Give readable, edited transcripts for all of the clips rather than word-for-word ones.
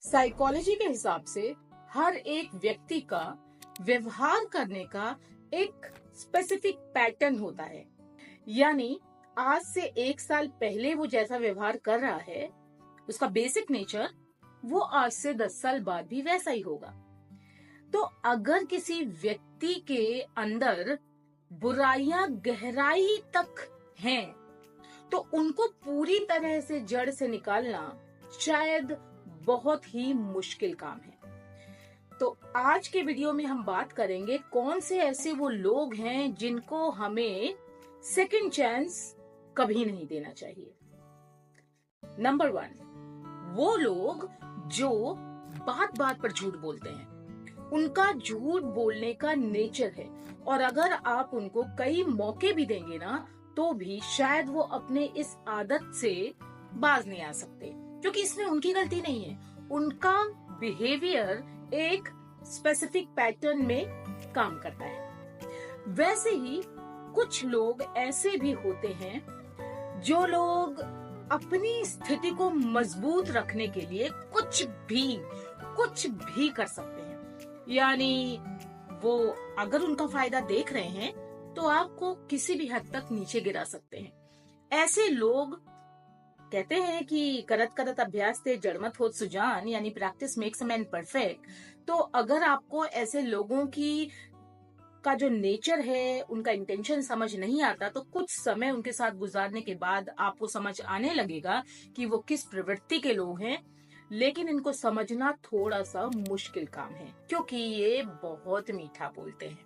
Psychology के हिसाब से हर एक व्यक्ति का व्यवहार करने का एक स्पेसिफिक पैटर्न होता है। यानी आज से 1 साल पहले वो जैसा व्यवहार कर रहा है, उसका बेसिक नेचर वो आज से 10 साल बाद भी वैसा ही होगा। तो अगर किसी व्यक्ति के अंदर बुराइयां गहराई तक हैं, तो उनको पूरी तरह से जड़ से निकालना शायद बहुत ही मुश्किल काम है। तो आज के वीडियो में हम बात करेंगे कौन से ऐसे वो लोग हैं जिनको हमें सेकंड चांस कभी नहीं देना चाहिए। नंबर 1, वो लोग जो बात बात पर झूठ बोलते हैं। उनका झूठ बोलने का नेचर है और अगर आप उनको कई मौके भी देंगे ना, तो भी शायद वो अपने इस आदत से बाज नहीं आ सकते, क्योंकि इसमें उनकी गलती नहीं है। उनका बिहेवियर एक स्पेसिफिक पैटर्न में काम करता है। वैसे ही कुछ लोग ऐसे भी होते हैं जो लोग अपनी स्थिति को मजबूत रखने के लिए कुछ भी कर सकते हैं। यानी वो अगर उनका फायदा देख रहे हैं तो आपको किसी भी हद तक नीचे गिरा सकते हैं। ऐसे लोग कहते हैं कि करत करत अभ्यास ते जड़मत होत सुजान, यानी practice makes a man perfect. तो अगर आपको ऐसे लोगों का जो नेचर है, उनका इंटेंशन समझ नहीं आता, तो कुछ समय उनके साथ गुजारने के बाद आपको समझ आने लगेगा कि वो किस प्रवृत्ति के लोग हैं। लेकिन इनको समझना थोड़ा सा मुश्किल काम है, क्योंकि ये बहुत मीठा बोलते हैं।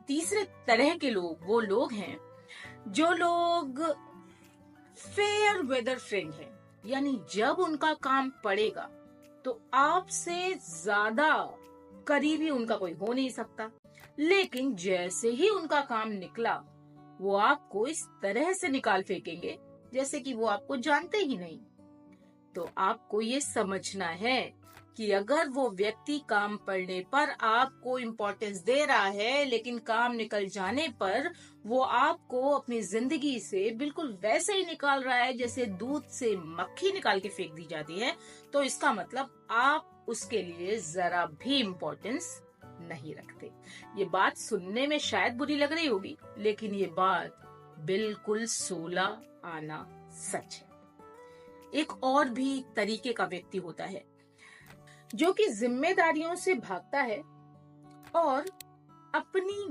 तीसरे तरह के लोग वो लोग हैं जो लोग फेयर वेदर फ्रेंड हैं। यानी जब उनका काम पड़ेगा तो आपसे ज्यादा करीबी उनका कोई हो नहीं सकता, लेकिन जैसे ही उनका काम निकला, वो आपको इस तरह से निकाल फेंकेंगे जैसे कि वो आपको जानते ही नहीं। तो आपको ये समझना है कि अगर वो व्यक्ति काम पड़ने पर आपको इम्पोर्टेंस दे रहा है, लेकिन काम निकल जाने पर वो आपको अपनी जिंदगी से बिल्कुल वैसे ही निकाल रहा है जैसे दूध से मक्खी निकाल के फेंक दी जाती है, तो इसका मतलब आप उसके लिए जरा भी इम्पोर्टेंस नहीं रखते। ये बात सुनने में शायद बुरी लग रही होगी, लेकिन ये बात बिल्कुल सोला आना सच है। एक और भी तरीके का व्यक्ति होता है जो कि जिम्मेदारियों से भागता है और अपनी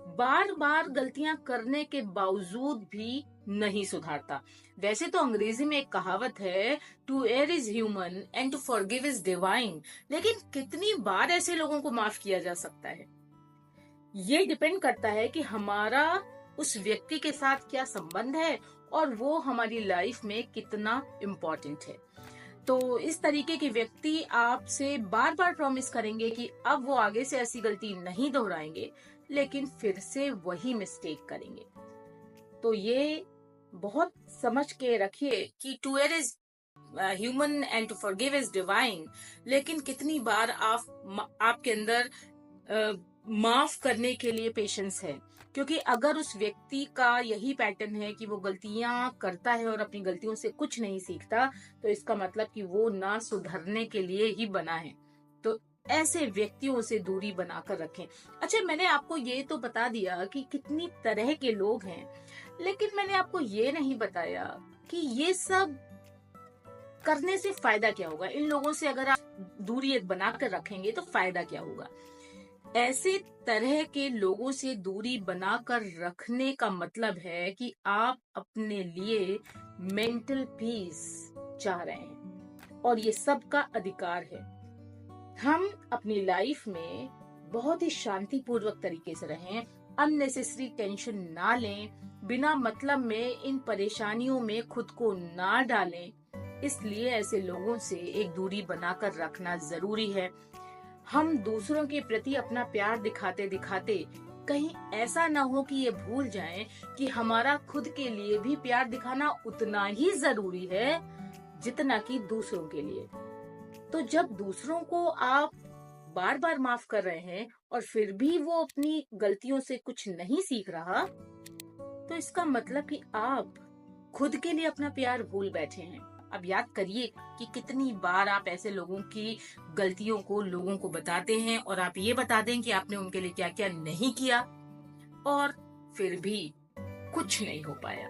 बार बार गलतियां करने के बावजूद भी नहीं सुधारता। वैसे तो अंग्रेजी में एक कहावत है, to err is human and to forgive is divine. लेकिन कितनी बार ऐसे लोगों को माफ किया जा सकता है, ये डिपेंड करता है कि हमारा उस व्यक्ति के साथ क्या संबंध है और वो हमारी लाइफ में कितना इम्पोर्टेंट है। तो इस तरीके के व्यक्ति आपसे बार बार प्रॉमिस करेंगे कि अब वो आगे से ऐसी गलती नहीं दोहराएंगे, लेकिन फिर से वही मिस्टेक करेंगे। तो ये बहुत समझ के रखिए कि to err is human and to forgive is divine. लेकिन कितनी बार आपके अंदर माफ करने के लिए पेशेंस है, क्योंकि अगर उस व्यक्ति का यही पैटर्न है कि वो गलतियां करता है और अपनी गलतियों से कुछ नहीं सीखता, तो इसका मतलब कि वो ना सुधरने के लिए ही बना है। तो ऐसे व्यक्तियों से दूरी बनाकर रखें। अच्छा, मैंने आपको ये तो बता दिया कि कितनी तरह के लोग हैं, लेकिन मैंने आपको ये नहीं बताया कि ये सब करने से फायदा क्या होगा। इन लोगों से अगर आप दूरी एक बनाकर रखेंगे तो फायदा क्या होगा। ऐसे तरह के लोगों से दूरी बनाकर रखने का मतलब है कि आप अपने लिए मेंटल पीस चाह रहे हैं, और ये सबका अधिकार है। हम अपनी लाइफ में बहुत ही शांतिपूर्वक तरीके से रहें, अननेसेसरी टेंशन ना लें, बिना मतलब में इन परेशानियों में खुद को ना डालें। इसलिए ऐसे लोगों से एक दूरी बनाकर रखना जरूरी है। हम दूसरों के प्रति अपना प्यार दिखाते दिखाते कहीं ऐसा ना हो कि ये भूल जाएं कि हमारा खुद के लिए भी प्यार दिखाना उतना ही जरूरी है जितना कि दूसरों के लिए। तो जब दूसरों को आप बार बार माफ कर रहे हैं और फिर भी वो अपनी गलतियों से कुछ नहीं सीख रहा, तो इसका मतलब कि आप खुद के लिए अपना प्यार भूल बैठे हैं। अब याद करिए कि कितनी बार आप ऐसे लोगों की गलतियों को लोगों को बताते हैं और आप ये बता दें कि आपने उनके लिए क्या क्या नहीं किया, और फिर भी कुछ नहीं हो पाया।